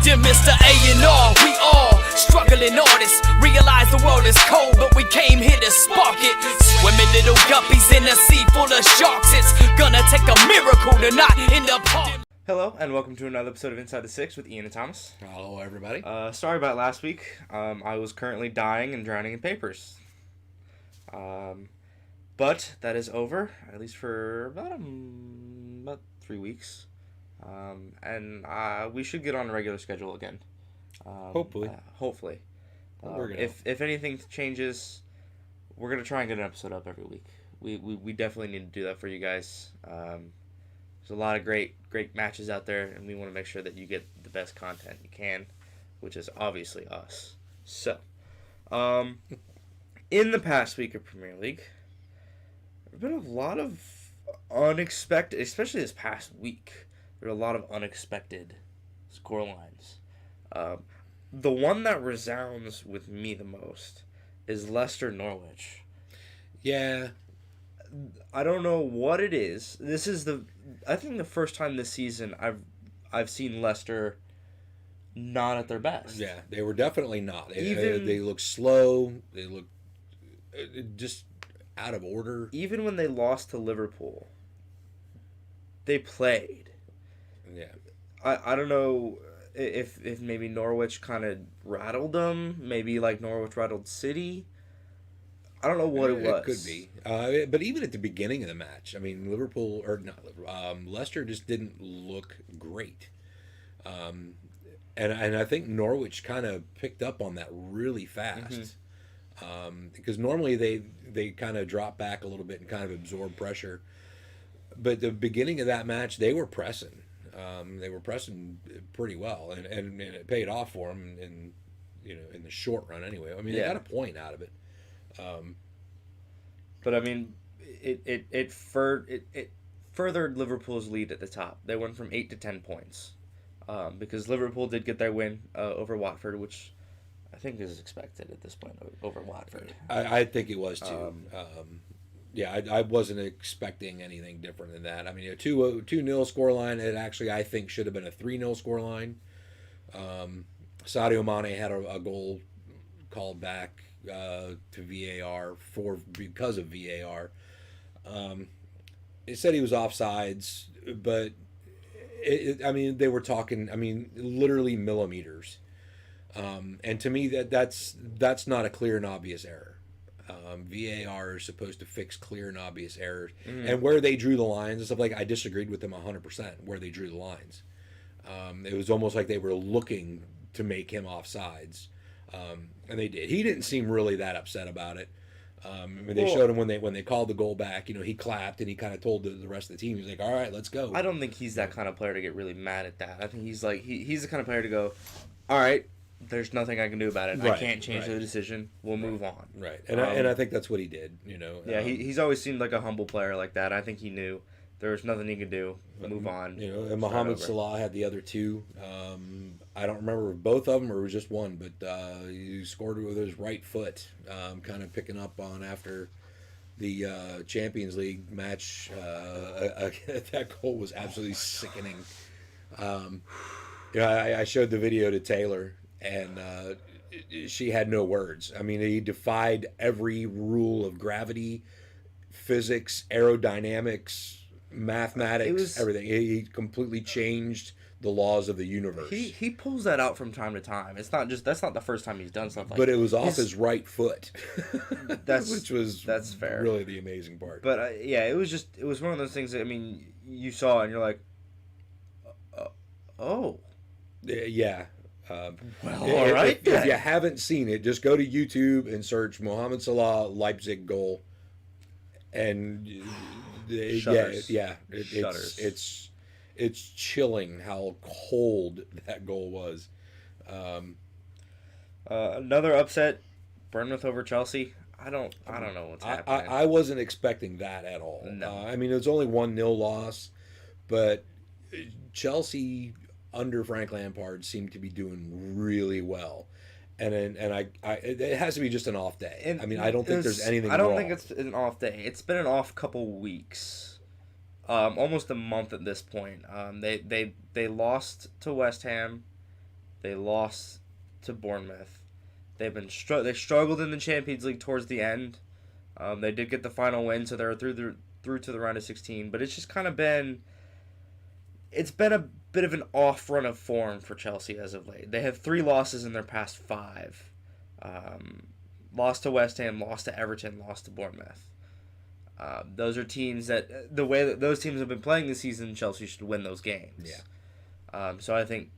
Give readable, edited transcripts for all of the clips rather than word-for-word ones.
Dear Mr. A&R, we all struggling artists. Realize the world is cold, but we came here to spark it. Swimming little guppies in a sea full of sharks. It's gonna take a miracle to not end up harmed. Hello, and welcome to another episode of Inside the Six with Ian and Thomas. Hello, everybody. Sorry about last week. I was currently dying and drowning in papers. But that is over, at least for about 3 weeks. And we should get on a regular schedule again. Hopefully. Hopefully. We're gonna. If anything changes, we're going to try and get an episode up every week. We definitely need to do that for you guys. There's a lot of great matches out there, and we want to make sure that you get the best content you can, which is obviously us. So, in the past week of Premier League, there have been a lot of unexpected, especially this past week, there are a lot of unexpected scorelines. The one that resounds with me the most is Leicester-Norwich. Yeah. I don't know what it is. This is I think the first time this season I've seen Leicester not at their best. Yeah, they were definitely not. They look slow. They look just out of order. Even when they lost to Liverpool, they played. Yeah. I don't know if maybe Norwich kind of rattled them. Maybe like Norwich rattled City. I don't know what it was. It could be. But even at the beginning of the match, I mean, Leicester just didn't look great. And I think Norwich kind of picked up on that really fast. Because normally they kind of drop back a little bit and kind of absorb pressure. But the beginning of that match, they were pressing. They were pressing pretty well, and it paid off for them in the short run anyway. I mean, they got a point out of it. But I mean, it furthered Liverpool's lead at the top. They went from 8 to 10 points, because Liverpool did get their win over Watford, which I think is expected at this point over Watford. I think it was too. I wasn't expecting anything different than that. I mean, a 2-0 scoreline. It actually, I think, should have been a 3-0 scoreline. Sadio Mane had a goal called back to VAR because of VAR. It said he was offsides, but they were talking. I mean, literally millimeters. And to me, that's not a clear and obvious error. VAR is supposed to fix clear and obvious errors, and where they drew the lines and stuff I disagreed with them 100% where they drew the lines. It was almost like they were looking to make him offsides. And they did. He didn't seem really that upset about it. They showed him when they called the goal back. He clapped and he kind of told the rest of the team. He was like, "All right, let's go." I don't think he's that kind of player to get really mad at that. I think he's like he's the kind of player to go, "All right, there's nothing I can do about it. Right, I can't change the decision. We'll move on." Right, and I think that's what he did. Yeah, he's always seemed like a humble player like that. I think he knew there was nothing he could do. Move on. And Mohamed Salah had the other two. I don't remember both of them or it was just one, but he scored with his right foot, kind of picking up on after the Champions League match. That goal was absolutely sickening. I showed the video to Taylor, and she had no words. I mean, he defied every rule of gravity, physics, aerodynamics, mathematics, everything. He completely changed the laws of the universe. He pulls that out from time to time. It's not that's not the first time he's done something. But it was off his right foot. That's fair. Really the amazing part. But it was one of those things that, I mean, you saw and you're like, oh. Yeah. Well, all right. If you haven't seen it, just go to YouTube and search Mohamed Salah Leipzig goal, and Shudders. It's chilling how cold that goal was. Another upset, Bournemouth over Chelsea. I don't know what's happening. I wasn't expecting that at all. No. I mean, it was only 1-0 loss, but Chelsea under Frank Lampard seemed to be doing really well. And it has to be just an off day. I mean, I don't think there's anything wrong. I don't think it's an off day. It's been an off couple weeks. Almost a month at this point. They lost to West Ham. They lost to Bournemouth. They struggled in the Champions League towards the end. They did get the final win, so they're through to the round of 16. But it's just kind of been a bit of an off run of form for Chelsea as of late. They have 3 losses in their past 5. Lost to West Ham, lost to Everton, lost to Bournemouth. Those are teams that the way that those teams have been playing this season, Chelsea should win those games. Yeah. So I think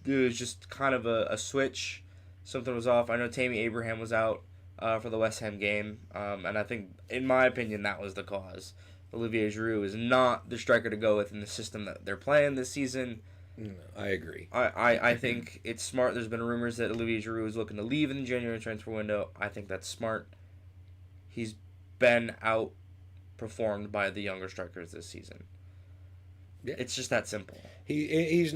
it was just kind of a switch. Something was off. I know Tammy Abraham was out for the West Ham game, and I think, in my opinion, that was the cause. Olivier Giroud is not the striker to go with in the system that they're playing this season. No, I agree. I think it's smart. There's been rumors that Olivier Giroud is looking to leave in the January transfer window. I think that's smart. He's been outperformed by the younger strikers this season. Yeah. It's just that simple. He's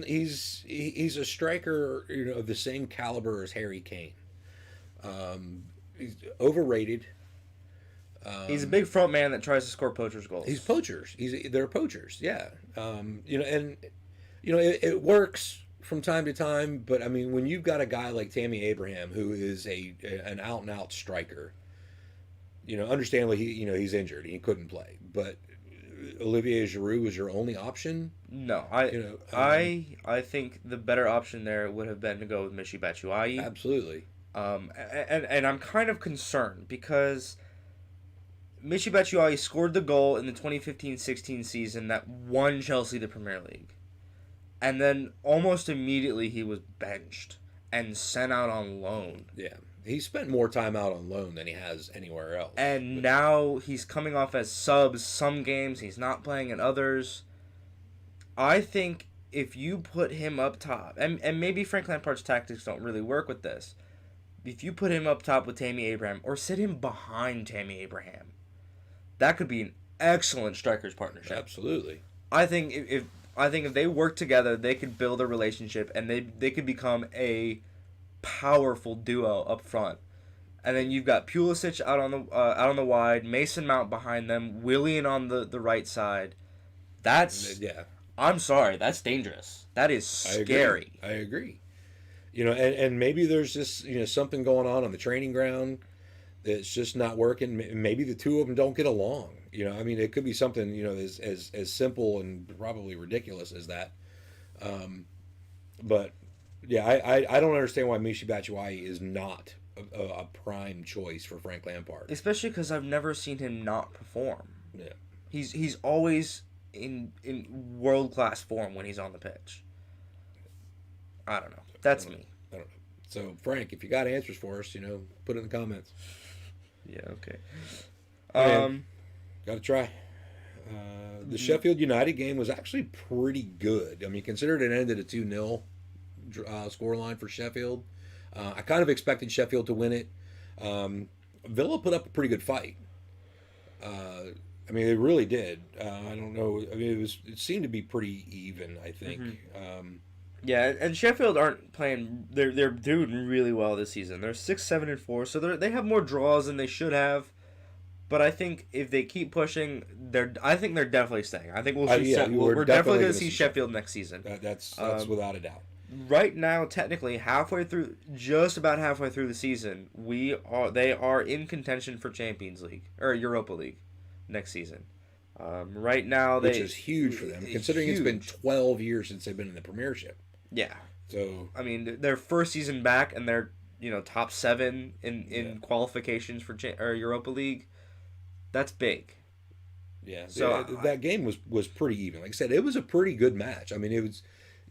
a striker, of the same caliber as Harry Kane. He's overrated. He's a big front man that tries to score poachers' goals. He's poachers. They're poachers. Yeah. It works from time to time, but I mean, when you've got a guy like Tammy Abraham who is an out and out striker, understandably he's injured. He couldn't play, but Olivier Giroud was your only option. No, I think the better option there would have been to go with Michy Batshuayi. Absolutely. And I'm kind of concerned because Michy Batshuayi scored the goal in the 2015-16 season that won Chelsea the Premier League. And then almost immediately he was benched and sent out on loan. Yeah. He spent more time out on loan than he has anywhere else. And now he's coming off as subs some games. He's not playing in others. I think if you put him up top, and maybe Frank Lampard's tactics don't really work with this, if you put him up top with Tammy Abraham or sit him behind Tammy Abraham, that could be an excellent strikers partnership. Absolutely. I think if they work together, they could build a relationship and they could become a powerful duo up front. And then you've got Pulisic out on the wide, Mason Mount behind them, Willian on the right side. Yeah. I'm sorry, that's dangerous. That is scary. I agree. And maybe there's just something going on the training ground that's just not working. Maybe the two of them don't get along. It could be something as simple and probably ridiculous as that. But yeah, I don't understand why Michy Batshuayi is not a prime choice for Frank Lampard. Especially because I've never seen him not perform. Yeah, he's always in world class form when he's on the pitch. I don't know. That's me. I don't know. So Frank, if you got answers for us, put it in the comments. Yeah. Okay. Got to try. The Sheffield United game was actually pretty good. I mean, considered it ended a 2-0 scoreline for Sheffield. I kind of expected Sheffield to win it. Villa put up a pretty good fight. They really did. I don't know. It seemed to be pretty even, I think. Mm-hmm. Yeah, and Sheffield aren't playing. They're doing really well this season. They're 6-7-4, so they have more draws than they should have. But I think if they keep pushing, I think they're definitely staying. I think we'll see. We're definitely going to see Sheffield next season. That's without a doubt. Right now, technically, just about halfway through the season, they are in contention for Champions League or Europa League next season. Right now, which is huge for them, considering it's been 12 years since they've been in the Premiership. Yeah. So their first season back, and they're top 7 in qualifications for Europa League. That's big. Yeah. So that game was pretty even. Like I said, it was a pretty good match. It was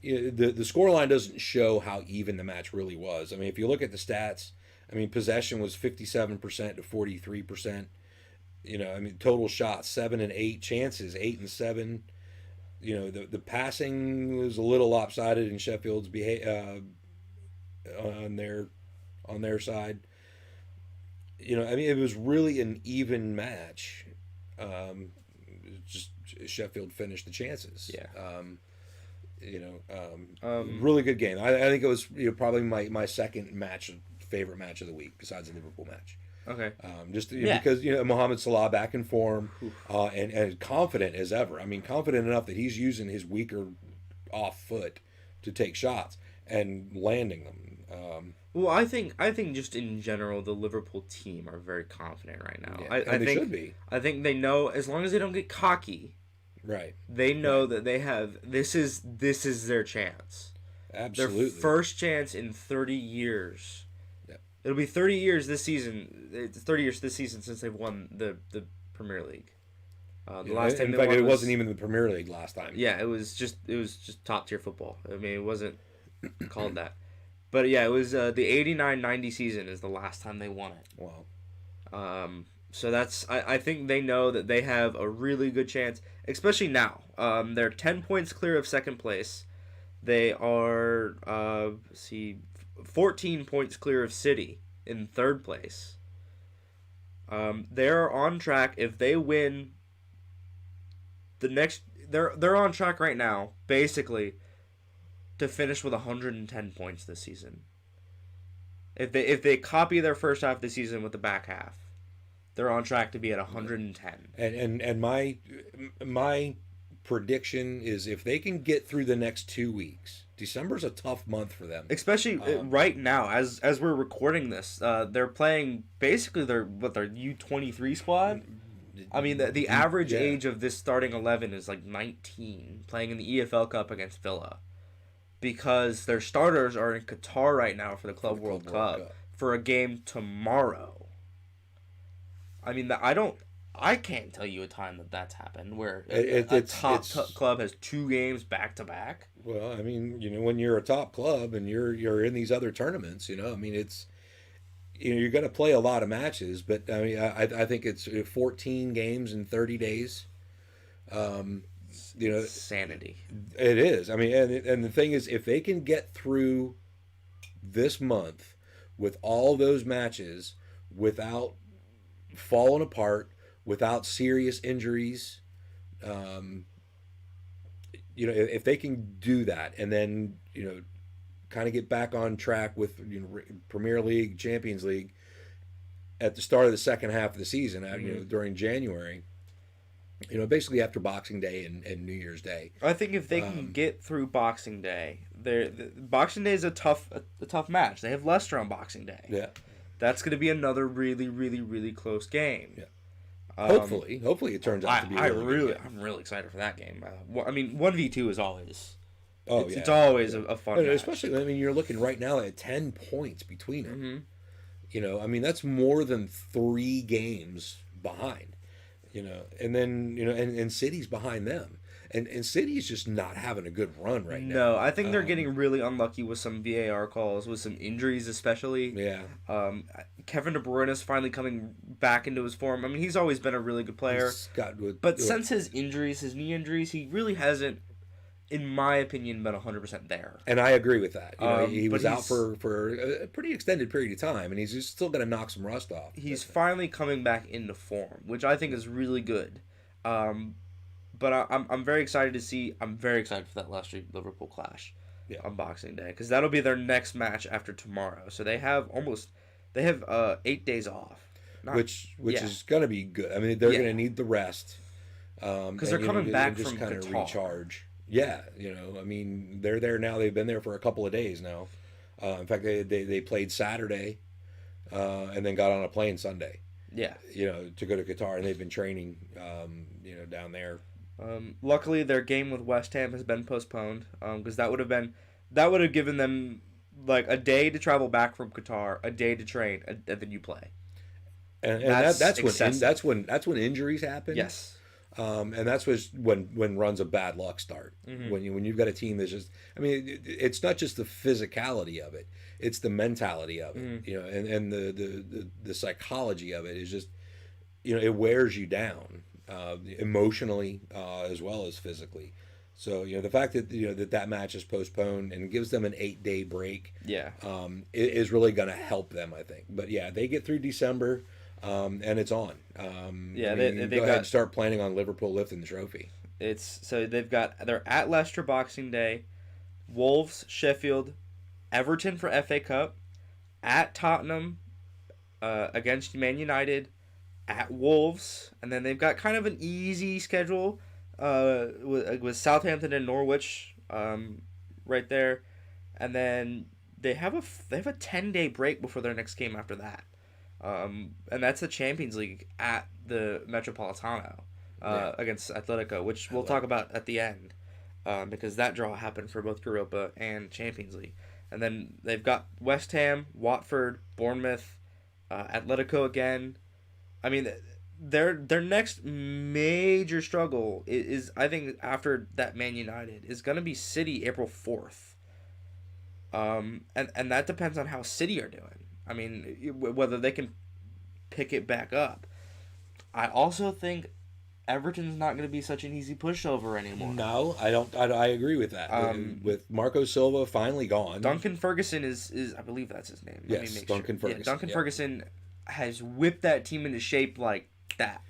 the scoreline doesn't show how even the match really was. If you look at the stats, possession was 57% to 43%. Total shots 7 and 8, chances 8 and 7. The passing was a little lopsided in Sheffield's on their side. It was really an even match. Just Sheffield finished the chances. Yeah. Really good game. I think it was probably my second favorite match of the week besides the Liverpool match. Okay. Because Mohamed Salah back in form and confident as ever. Confident enough that he's using his weaker off foot to take shots. and landing them. Well, I think just in general the Liverpool team are very confident right now. Yeah, I they think should be. I think they know, as long as they don't get cocky, Right. they know that they have this is their chance. Absolutely. Their first chance in 30 years. Yep. It'll be 30 years this season. It's 30 years this season since they've won the Premier League. The last time in they fact, won it was, wasn't even the Premier League last time. Yeah, it was just top tier football. I mean, it wasn't called that. But yeah, it was the 89-90 season is the last time they won it. Wow. So that's I think they know that they have a really good chance, especially now. They're 10 points clear of second place. They are 14 points clear of City in third place. They're on track. If they win the next, they're on track right now, basically, to finish with 110 points this season. If they copy their first half of the season with the back half, they're on track to be at 110. And my prediction is if they can get through the next 2 weeks, December's a tough month for them. Especially right now, as we're recording this, they're playing basically their U23 squad. I mean, the average age of this starting 11 is like 19, playing in the EFL Cup against Villa, because their starters are in Qatar right now for the Club World Cup for a game tomorrow. I mean, I can't tell you a time that's happened where a top club has 2 games back to back. Well, I mean, when you're a top club and you're in these other tournaments, I mean, it's you're going to play a lot of matches, but I mean, I think it's 14 games in 30 days. Sanity. It is. I mean, and the thing is, if they can get through this month with all those matches without falling apart, without serious injuries, if they can do that, and then kind of get back on track with Premier League, Champions League at the start of the second half of the season, during January, basically after Boxing Day and New Year's Day. I think if they can get through Boxing Day, Boxing Day is a tough match. They have Leicester on Boxing Day. Yeah, that's going to be another really, really, really close game. Yeah. Hopefully it turns out to be. I'm really excited for that game. I mean, 1v2 is always. It's always a fun match. Especially, I mean, you're looking right now at 10 points between them. I mean, that's more than 3 games behind. And then and City's behind them, and City's just not having a good run right now. No, I think they're getting really unlucky with some VAR calls, with some injuries especially. Yeah. Kevin De Bruyne is finally coming back into his form. I mean, he's always been a really good player, but since his injuries, his knee injuries, he really hasn't, in my opinion, been 100% there. And I agree with that. He was out for a pretty extended period of time, and he's just still going to knock some rust off. He's finally coming back into form, which I think is really good. But I'm very excited to see. I'm very excited for that Leicester Liverpool clash on Boxing Day, because that'll be their next match after tomorrow. So they have 8 days off, which is going to be good. I mean, they're going to need the rest because they're coming back just from kind of Qatar. recharge. Yeah, I mean, they're there now. They've been there for a couple of days now. In fact, they played Saturday, and then got on a plane Sunday. Yeah, to go to Qatar, and they've been training, down there. Luckily, their game with West Ham has been postponed, because that would have given them like a day to travel back from Qatar, a day to train, and then you play. And that's when injuries happen. Yes. And that's when runs of bad luck start. Mm-hmm. When you've got a team that's just, I mean, it's not just the physicality of it; it's the mentality of it. Mm-hmm. And the psychology of it is just, it wears you down, emotionally as well as physically. So the fact that that match is postponed and gives them an 8-day break, is really going to help them, I think. But yeah, they get through December. And it's on. They go ahead and start planning on Liverpool lifting the trophy. They're at Leicester Boxing Day, Wolves, Sheffield, Everton for FA Cup, at Tottenham, against Man United, at Wolves, and then they've got kind of an easy schedule with Southampton and Norwich right there. and then they have a 10-day break before their next game after that, and that's the Champions League at the Metropolitano against Atletico, which we'll talk about at the end, because that draw happened for both Europa and Champions League, and then they've got West Ham, Watford, Bournemouth, Atletico again. I mean, their next major struggle is I think after that Man United is going to be City April 4th. And that depends on how City are doing. I mean, whether they can pick it back up. I also think Everton's not going to be such an easy pushover anymore. No, I don't. I agree with that. With Marco Silva finally gone, Duncan Ferguson is I believe that's his name. Yes, Duncan Ferguson. Yeah, Duncan Ferguson has whipped that team into shape like that.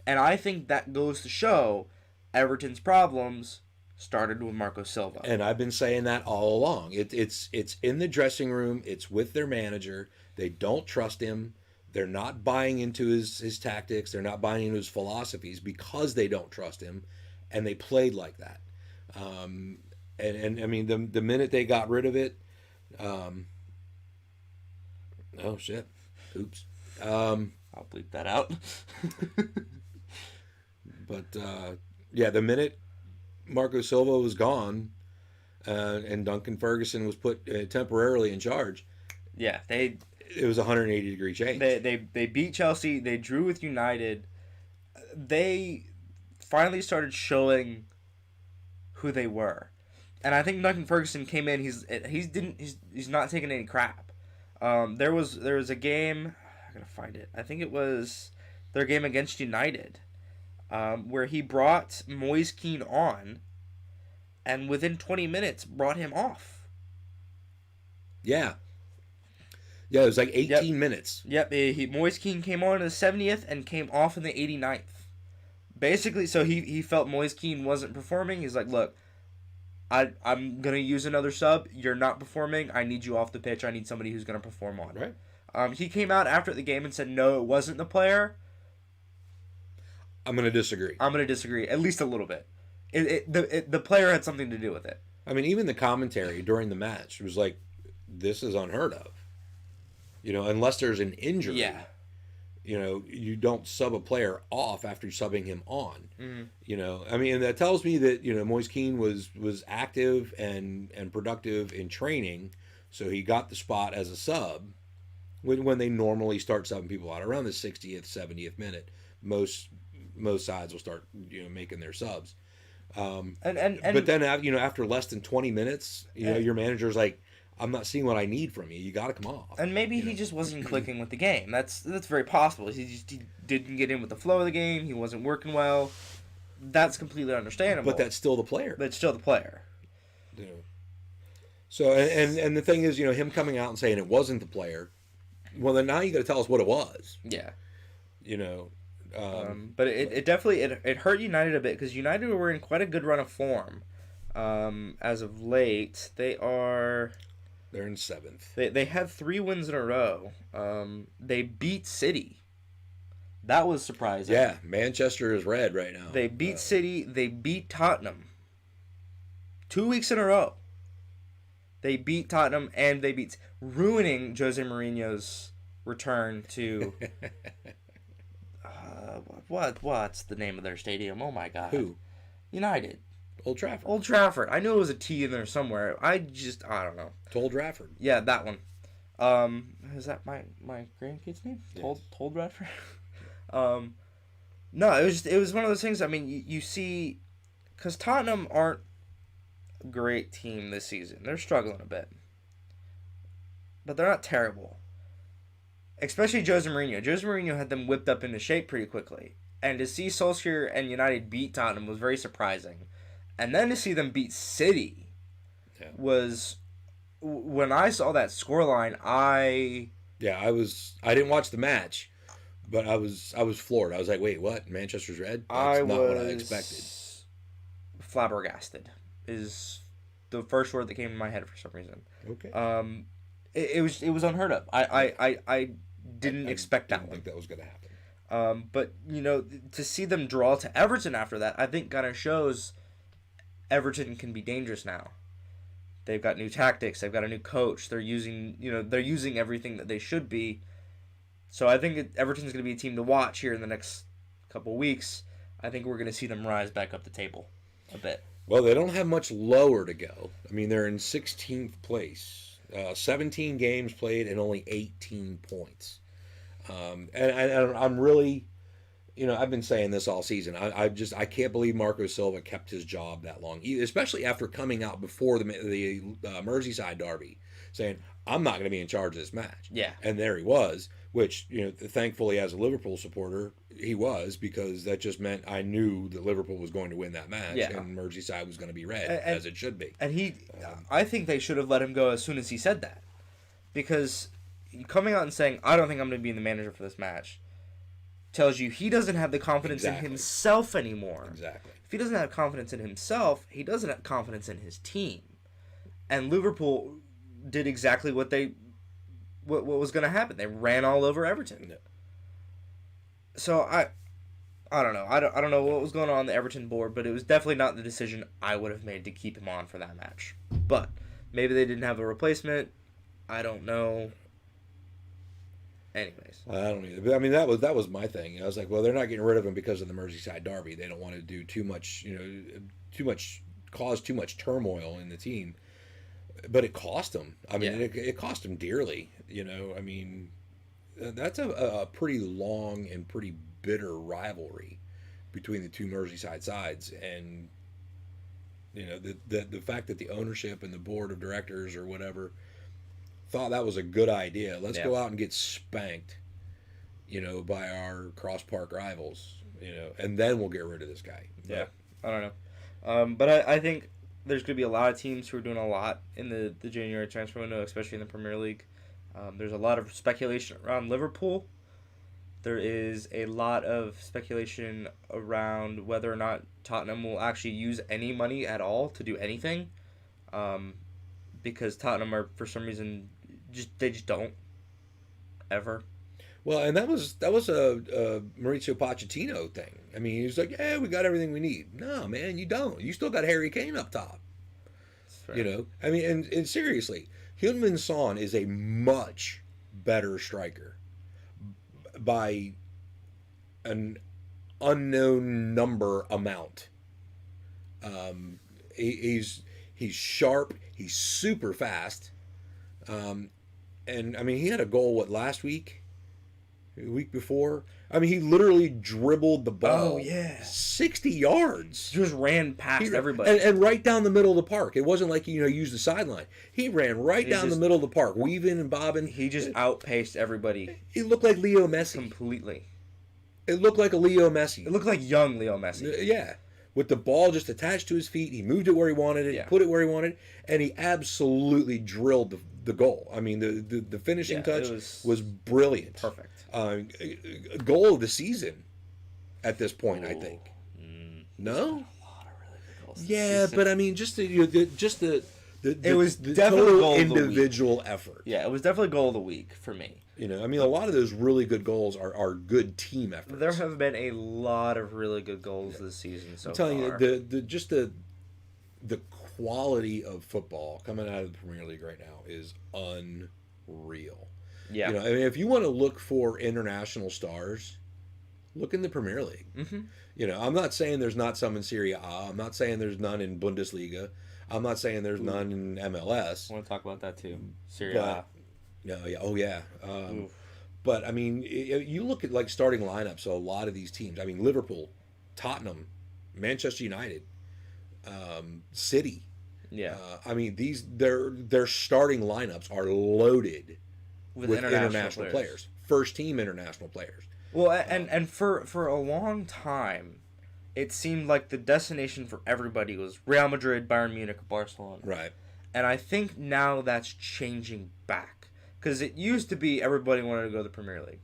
And I think that goes to show Everton's problems started with Marco Silva. And I've been saying that all along. It's in the dressing room. It's with their manager. They don't trust him. They're not buying into his tactics. They're not buying into his philosophies because they don't trust him, and they played like that. And I mean, the minute they got rid of it, oh shit, oops. I'll bleep that out. But yeah, the minute Marco Silva was gone, and Duncan Ferguson was put temporarily in charge, yeah, it was a 180-degree change. They beat Chelsea. They drew with United. They finally started showing who they were, and I think Duncan Ferguson came in. He's not taking any crap. There was a game. I gotta find it. I think it was their game against United, where he brought Moise Kean on, and within 20 minutes brought him off. Yeah. Yeah, it was like 18 minutes. Yep, Moise Kean came on in the 70th and came off in the 89th. Basically, so he felt Moise Kean wasn't performing. He's like, look, I'm going to use another sub. You're not performing. I need you off the pitch. I need somebody who's going to perform on. Right. He came out after the game and said, no, it wasn't the player. I'm going to disagree. At least a little bit. The player had something to do with it. I mean, even the commentary during the match was like, this is unheard of. You know, unless there's an injury. Yeah. You know, you don't sub a player off after subbing him on. Mm-hmm. You know, I mean, and that tells me that, you know, Moise Kean was active and productive in training, so he got the spot as a sub when they normally start subbing people out around the 60th, 70th minute. Most sides will start, you know, making their subs. But then, you know, after less than 20 minutes, you know, your manager's like, I'm not seeing what I need from you. You got to come off. And maybe he just wasn't clicking with the game. That's very possible. He didn't get in with the flow of the game. He wasn't working well. That's completely understandable. But that's still the player. Yeah. So and the thing is, you know, him coming out and saying it wasn't the player. Well, then now you got to tell us what it was. Yeah. You know. But it definitely it hurt United a bit because United were in quite a good run of form. As of late, they're in 7th. They had 3 wins in a row. They beat City. That was surprising. Yeah, Manchester is red right now. They beat City. They beat Tottenham. 2 weeks in a row. They beat Tottenham and they beat, ruining Jose Mourinho's return to. What's the name of their stadium? Oh my God. Who? United. Old Trafford. Old Trafford. I knew it was a T in there somewhere. I don't know. Old Trafford. Yeah, that one. Is that my grandkid's name? Yes. Old Trafford. No, it was one of those things. I mean, you see, because Tottenham aren't a great team this season. They're struggling a bit, but they're not terrible. Especially Jose Mourinho. Jose Mourinho had them whipped up into shape pretty quickly, and to see Solskjaer and United beat Tottenham was very surprising. And then to see them beat City was, when I saw that scoreline, I didn't watch the match, but I was floored. I was like, wait, what? Manchester's red? That's not what I expected. Flabbergasted is the first word that came to my head for some reason. Okay. It was unheard of. I didn't expect that one. I didn't think that was going to happen. But, you know, to see them draw to Everton after that, I think kind of shows Everton can be dangerous now. They've got new tactics. They've got a new coach. They're using everything that they should be. So I think Everton's going to be a team to watch here in the next couple weeks. I think we're going to see them rise back up the table a bit. Well, they don't have much lower to go. I mean, they're in 16th place. 17 games played and only 18 points. And I'm really, I've been saying this all season. I can't believe Marco Silva kept his job that long, especially after coming out before the Merseyside derby saying, I'm not going to be in charge of this match. Yeah. And there he was, which, thankfully as a Liverpool supporter, he was, because that just meant I knew that Liverpool was going to win that match, and Merseyside was going to be red, as it should be. And I think they should have let him go as soon as he said that. Because coming out and saying, I don't think I'm going to be the manager for this match, tells you he doesn't have the confidence in himself anymore. Exactly. If he doesn't have confidence in himself, he doesn't have confidence in his team. And Liverpool did exactly what was going to happen. They ran all over Everton. Yeah. So I don't know. I don't know what was going on the Everton board, but it was definitely not the decision I would have made to keep him on for that match. But maybe they didn't have a replacement. I don't know. Anyways, I don't either. I mean, that was my thing. I was like, well, they're not getting rid of him because of the Merseyside derby. They don't want to do too much, cause too much turmoil in the team. But it cost them. I mean, it cost them dearly. I mean, that's a pretty long and pretty bitter rivalry between the two Merseyside sides, and the fact that the ownership and the board of directors or whatever thought that was a good idea. Let's go out and get spanked, by our cross park rivals, and then we'll get rid of this guy. Yeah, I don't know, but I think there's going to be a lot of teams who are doing a lot in the January transfer window, especially in the Premier League. There's a lot of speculation around Liverpool. There is a lot of speculation around whether or not Tottenham will actually use any money at all to do anything, because Tottenham are, for some reason, they just don't ever. Well, and that was a Mauricio Pochettino thing. I mean, he was like, "Yeah, we got everything we need." No, man, you don't. You still got Harry Kane up top. I mean, and seriously, Heung-min Son is a much better striker by an unknown number amount. He's sharp. He's super fast. And I mean, he had a goal last week, the week before. I mean, he literally dribbled the ball 60 yards. Just ran past everybody. And right down the middle of the park. It wasn't like, used the sideline. He ran right down the middle of the park, weaving and bobbing. He just outpaced everybody. He looked like Leo Messi. Completely. It looked like a Leo Messi. It looked like young Leo Messi. Yeah. With the ball just attached to his feet. He moved it where he wanted it, put it where he wanted, and he absolutely drilled the goal. I mean, the finishing touch was brilliant. Perfect. Goal of the season at this point, I think. No? A lot of really good goals. Yeah, but I mean, just the it was the definitely total goal of the individual effort. Yeah, it was definitely goal of the week for me. I mean, a lot of those really good goals are good team efforts. There have been a lot of really good goals this season so far. I'm telling you, the quality of football coming out of the Premier League right now is unreal. Yeah. I mean, if you want to look for international stars, look in the Premier League. Mm-hmm. I'm not saying there's not some in Serie A. I'm not saying there's none in Bundesliga. I'm not saying there's none in MLS. I want to talk about that too. Serie A. Yeah. But I mean, you look at starting lineups of a lot of these teams. I mean, Liverpool, Tottenham, Manchester United, City. Yeah. I mean, their starting lineups are loaded with international players. First team international players. Well, and for a long time, it seemed like the destination for everybody was Real Madrid, Bayern Munich, Barcelona. Right. And I think now that's changing back. Because it used to be everybody wanted to go to the Premier League.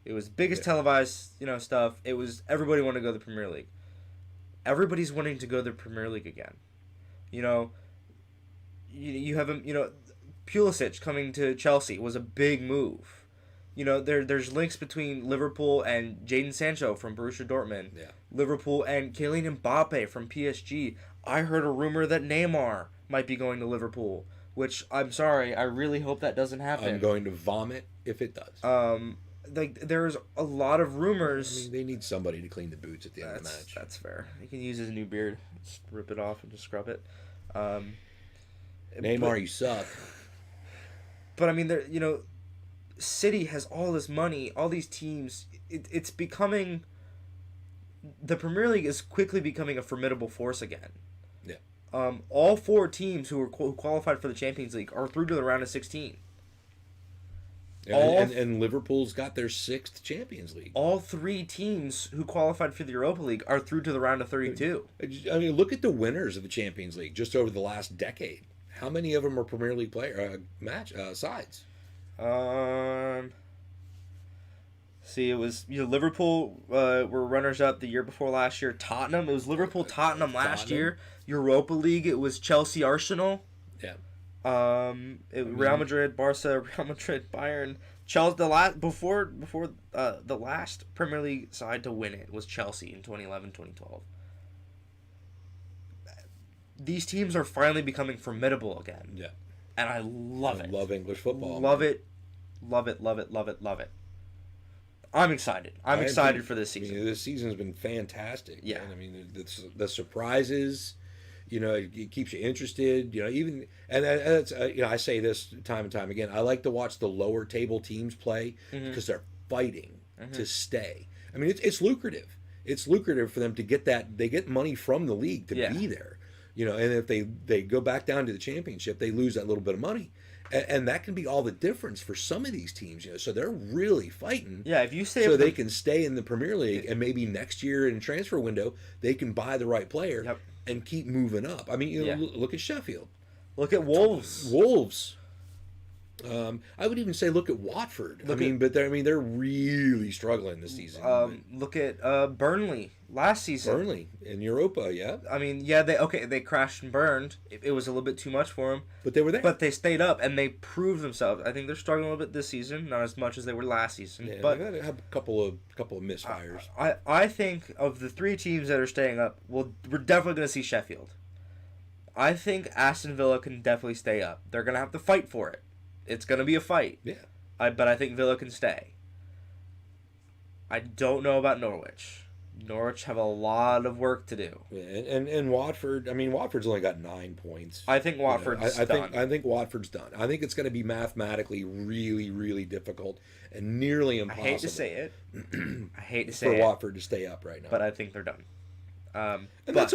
It was biggest televised, stuff. It was everybody wanted to go to the Premier League. Everybody's wanting to go to the Premier League again. You have him. Pulisic coming to Chelsea was a big move. There's links between Liverpool and Jadon Sancho from Borussia Dortmund. Yeah. Liverpool and Kylian Mbappe from PSG. I heard a rumor that Neymar might be going to Liverpool, which I'm sorry, I really hope that doesn't happen. I'm going to vomit if it does. Like there's a lot of rumors. I mean, they need somebody to clean the boots at the end of the match. That's fair. He can use his new beard, just rip it off and just scrub it. Neymar, you suck. But I mean, City has all this money, all these teams. It's becoming. The Premier League is quickly becoming a formidable force again. Yeah. All 4 teams who qualified for the Champions League are through to the round of 16. And Liverpool's got their 6th Champions League. All 3 teams who qualified for the Europa League are through to the round of 32. I mean, look at the winners of the Champions League just over the last decade. How many of them are Premier League sides? See, it was Liverpool were runners up the year before last year. Tottenham, it was Liverpool, Tottenham last year. Europa League, it was Chelsea, Arsenal. Yeah. Real Madrid, Barca, Real Madrid, Bayern, Chelsea. Before the last Premier League side to win it was Chelsea in 2011-2012. These teams are finally becoming formidable again. Yeah. And I love it. I love English football. Love it. Love it, love it, love it, love it. I'm excited. I'm excited for this season. This season's been fantastic. Yeah. Man. I mean, the surprises, it keeps you interested. Even and that's I say this time and time again. I like to watch the lower table teams play because they're fighting to stay. I mean, it's lucrative. It's lucrative for them to get that. They get money from the league to be there. And if they go back down to the championship, they lose that little bit of money. And that can be all the difference for some of these teams, So they're really fighting. Yeah, if you say so they can stay in the Premier League, and maybe next year in a transfer window they can buy the right player and keep moving up. I mean, look at Sheffield, look at Wolves. I would even say look at Watford. They're really struggling this season. Look at Burnley last season. Burnley in Europa, yeah. I mean, they crashed and burned. It was a little bit too much for them, but they were there. But they stayed up and they proved themselves. I think they're struggling a little bit this season, not as much as they were last season. Yeah, but they have a couple of misfires. I think of the 3 teams that are staying up, we're definitely going to see Sheffield. I think Aston Villa can definitely stay up. They're going to have to fight for it. It's going to be a fight. Yeah. But I think Villa can stay. I don't know about Norwich. Norwich have a lot of work to do. Yeah, and Watford, Watford's only got 9 points. I think Watford's done. I think Watford's done. I think it's going to be mathematically really, really difficult and nearly impossible. I hate to say it. For Watford to stay up right now. But I think they're done. That's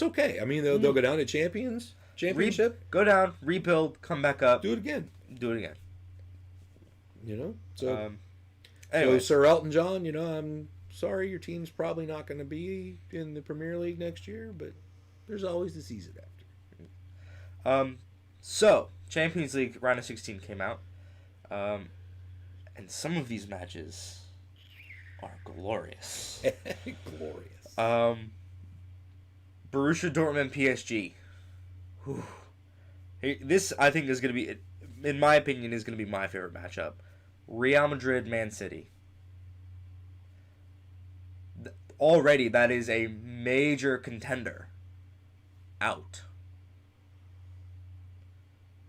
okay. I mean, they'll go down to championship. Go down, rebuild, come back up. Do it again. So Sir Elton John, I'm sorry your team's probably not going to be in the Premier League next year, but there's always the season after. So Champions League round of 16 came out, and some of these matches are glorious. Glorious. Borussia Dortmund PSG. Whew. This I think is going to be, in my opinion, is going to be my favorite matchup. Real Madrid, Man City. Already, that is a major contender out.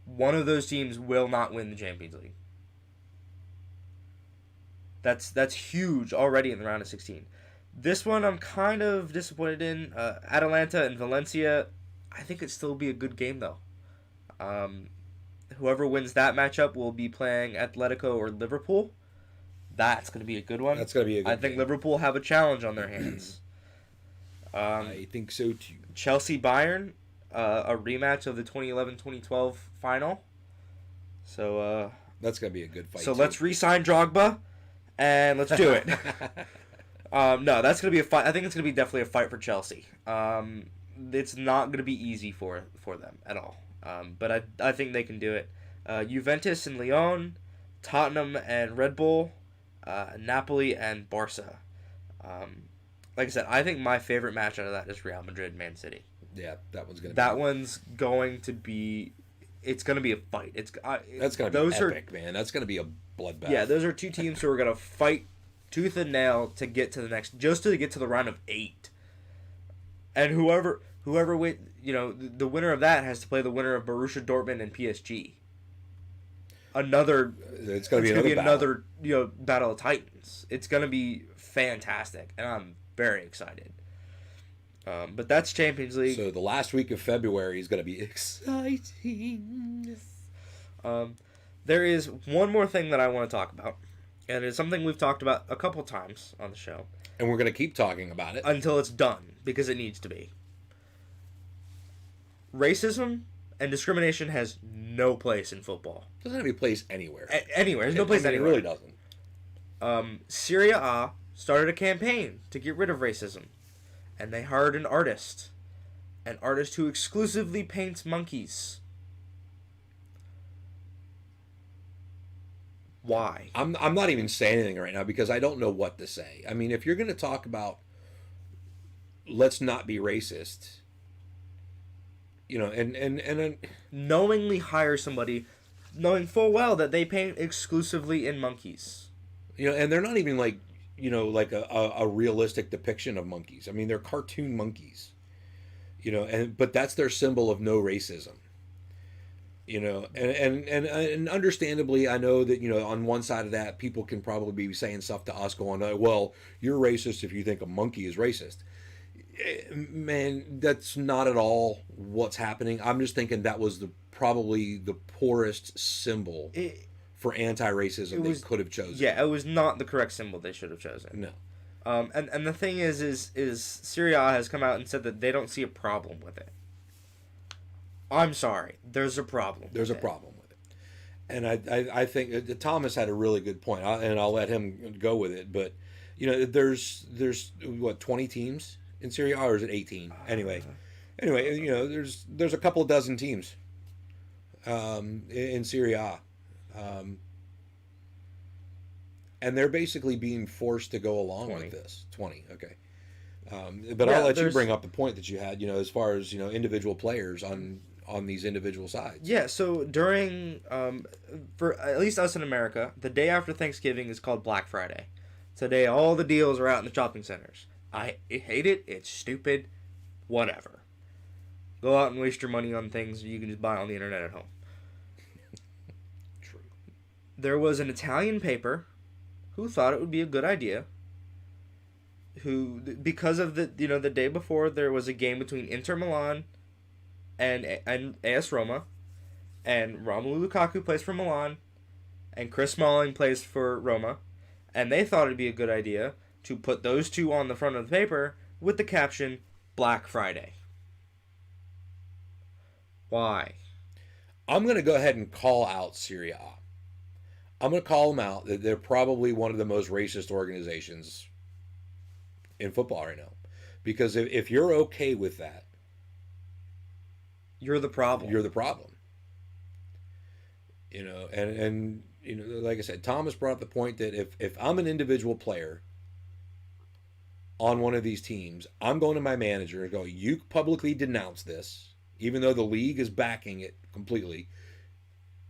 One of those teams will not win the Champions League. That's huge already in the round of 16. This one I'm kind of disappointed in. Atalanta and Valencia, I think it'd still be a good game, though. Whoever wins that matchup will be playing Atletico or Liverpool. That's going to be a good one. That's going to be a good I think game. Liverpool have a challenge on their hands. I think so, too. Chelsea-Bayern, a rematch of the 2011-2012 final. So that's going to be a good fight, So let's re-sign Drogba, and let's do it. No, that's going to be a fight. I think it's going to be definitely a fight for Chelsea. It's not going to be easy for them at all. But I think they can do it. Juventus and Lyon, Tottenham and Red Bull, Napoli and Barca. Like I said, I think my favorite match out of that is Real Madrid, Man City. Yeah, that one's going to be... That one's going to be... It's going to be a fight. That's going to be epic, man. That's going to be a bloodbath. Yeah, those are 2 teams who are going to fight tooth and nail to get to the next... Just to get to the round of 8. And whoever wins... the winner of that has to play the winner of Borussia Dortmund and PSG. It's going to be another battle of titans. It's going to be fantastic, and I'm very excited. But that's Champions League. So the last week of February is going to be exciting. There is one more thing that I want to talk about, and it's something we've talked about a couple times on the show. And we're going to keep talking about it. Until it's done, because it needs to be. Racism and discrimination has no place in football. Doesn't have any place anywhere. Anywhere. There's no place anywhere. It really doesn't. Serie A started a campaign to get rid of racism. And they hired an artist who exclusively paints monkeys. Why? I'm not even saying anything right now because I don't know what to say. I mean, if you're going to talk about let's not be racist, and knowingly hire somebody knowing full well that they paint exclusively in monkeys. And they're not even like a realistic depiction of monkeys. I mean, they're cartoon monkeys. But that's their symbol of no racism. And understandably, I know that, on one side of that, people can probably be saying stuff to us going, well, you're racist if you think a monkey is racist. Man, that's not at all what's happening. I'm just thinking that was probably the poorest symbol for anti-racism they could have chosen. Yeah, it was not the correct symbol they should have chosen. No. And the thing is Serie A has come out and said that they don't see a problem with it. I'm sorry. There's a problem. There's a problem with it. And I think Thomas had a really good point, and I'll let him go with it. But, there's what, 20 teams in Serie A, or is it 18? Anyway, there's a couple of dozen teams in Serie A. And they're basically being forced to go along 20. with this. 20, okay. But I'll let you bring up the point that you had, as far as, individual players on these individual sides. Yeah, so during, for at least us in America, the day after Thanksgiving is called Black Friday. Today, all the deals are out in the shopping centers. I hate it. It's stupid. Whatever. Go out and waste your money on things you can just buy on the internet at home. True. There was an Italian paper who thought it would be a good idea. Because of the day before there was a game between Inter Milan and AS Roma, and Romelu Lukaku plays for Milan, and Chris Smalling plays for Roma, and they thought it'd be a good idea to put those two on the front of the paper with the caption Black Friday. Why? I'm going to go ahead and call out Serie A. I'm going to call them out that they're probably one of the most racist organizations in football right now. Because if you're okay with that, you're the problem. You're the problem. And like I said, Thomas brought up the point that if I'm an individual player on one of these teams, I'm going to my manager and go, you publicly denounce this, even though the league is backing it completely.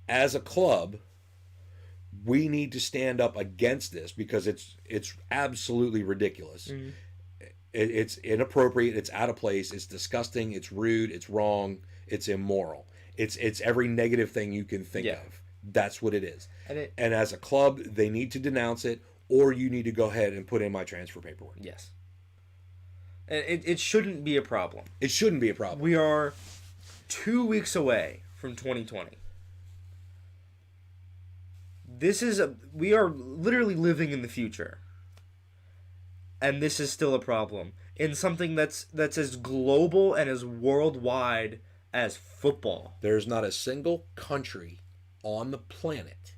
As a club, we need to stand up against this because it's absolutely ridiculous. Mm-hmm. It's inappropriate. It's out of place. It's disgusting. It's rude. It's wrong. It's immoral. It's every negative thing you can think of. That's what it is. And as a club, they need to denounce it, or you need to go ahead and put in my transfer paperwork. Yes. It shouldn't be a problem. It shouldn't be a problem. We are 2 weeks away from 2020. We are literally living in the future. And this is still a problem in something that's as global and as worldwide as football. There's not a single country on the planet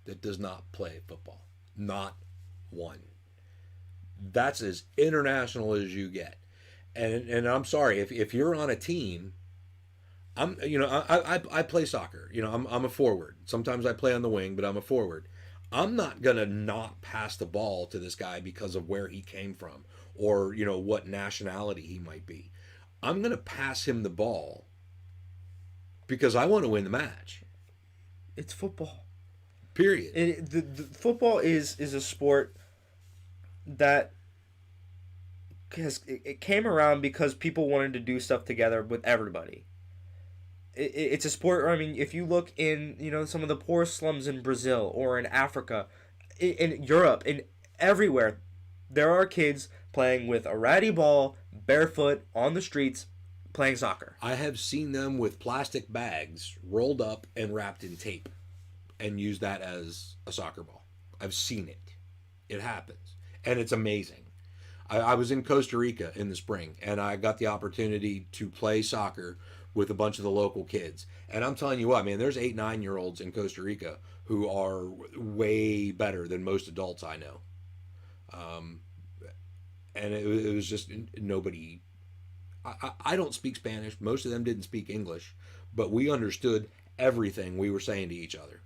that does not play football. Not one. That's as international as you get. And I'm sorry, if you're on a team, I play soccer. I'm a forward. Sometimes I play on the wing, but I'm a forward. I'm not going to not pass the ball to this guy because of where he came from or, what nationality he might be. I'm going to pass him the ball because I want to win the match. It's football. Period. The football is a sport that it came around because people wanted to do stuff together with everybody. It's a sport where, I mean, if you look in, some of the poorest slums in Brazil or in Africa, in Europe, in everywhere, there are kids playing with a ratty ball, barefoot, on the streets, playing soccer. I have seen them with plastic bags rolled up and wrapped in tape and use that as a soccer ball. I've seen it. It happens. And it's amazing. I was in Costa Rica in the spring, and I got the opportunity to play soccer with a bunch of the local kids. And I'm telling you what, man, there's 8, 9-year-olds in Costa Rica who are way better than most adults I know. And it was just nobody. I don't speak Spanish. Most of them didn't speak English, but we understood everything we were saying to each other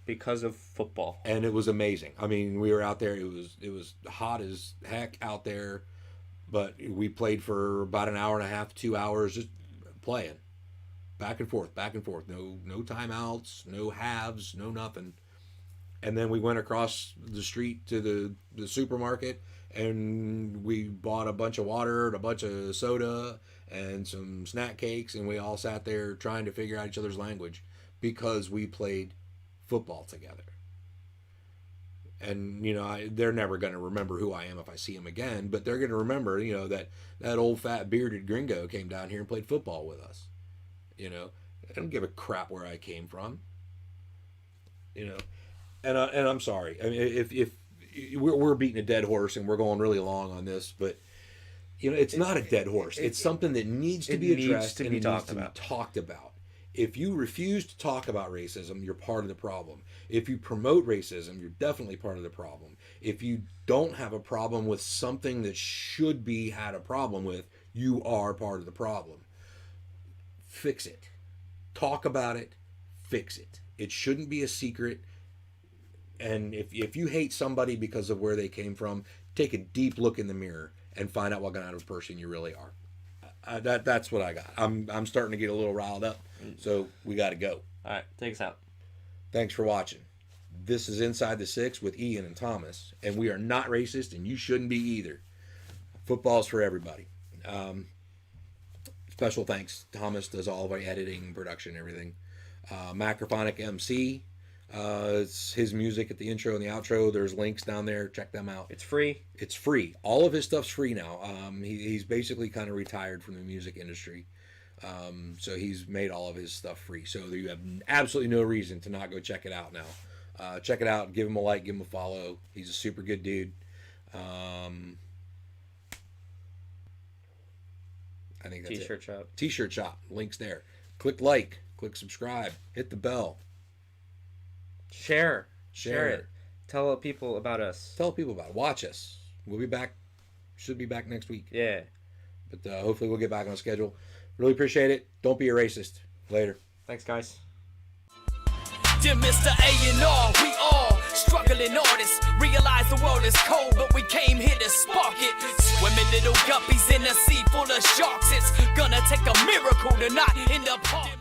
because of football. And it was amazing. I mean, we were out there. It was hot as heck out there, but we played for about an hour and a half, 2 hours, just playing back and forth. No timeouts, no halves, no nothing. And then we went across the street to the supermarket, and we bought a bunch of water and a bunch of soda and some snack cakes, and we all sat there trying to figure out each other's language because we played football together. And, they're never going to remember who I am if I see them again, but they're going to remember, that old fat bearded gringo came down here and played football with us. I don't give a crap where I came from. And I'm sorry. I mean, if we're beating a dead horse and we're going really long on this, but it's not a dead horse. It's something that needs to be addressed and it needs to be talked about. If you refuse to talk about racism, you're part of the problem. If you promote racism, you're definitely part of the problem. If you don't have a problem with something that should be had a problem with, you are part of the problem. Fix it. Talk about it. Fix it. It shouldn't be a secret. And if you hate somebody because of where they came from, take a deep look in the mirror and find out what kind of person you really are. That's what I got. I'm starting to get a little riled up, so we got to go. All right, take us out. Thanks for watching. This is Inside the Six with Ian and Thomas, and we are not racist, and you shouldn't be either. Football's for everybody. Special thanks. Thomas does all of our editing, production, everything. Macrophonic MC. It's his music at the intro and the outro. There's links down there. Check them out. It's free. It's free. All of his stuff's free now. He's basically kind of retired from the music industry. So he's made all of his stuff free. So you have absolutely no reason to not go check it out now. Check it out. Give him a like. Give him a follow. He's a super good dude. I think that's T-shirt it. shop. T-shirt shop. Links there. Click like. Click subscribe. Hit the bell. Share it. Tell people about us. Tell people about it. Watch us. We'll be back. Should be back next week. Yeah. But hopefully we'll get back on schedule. Really appreciate it. Don't be a racist. Later. Thanks, guys. Dear Mr. A&R, we all struggling artists. Realize the world is cold, but we came here to spark it. Swimming little guppies in a sea full of sharks. It's gonna take a miracle to not end up harm.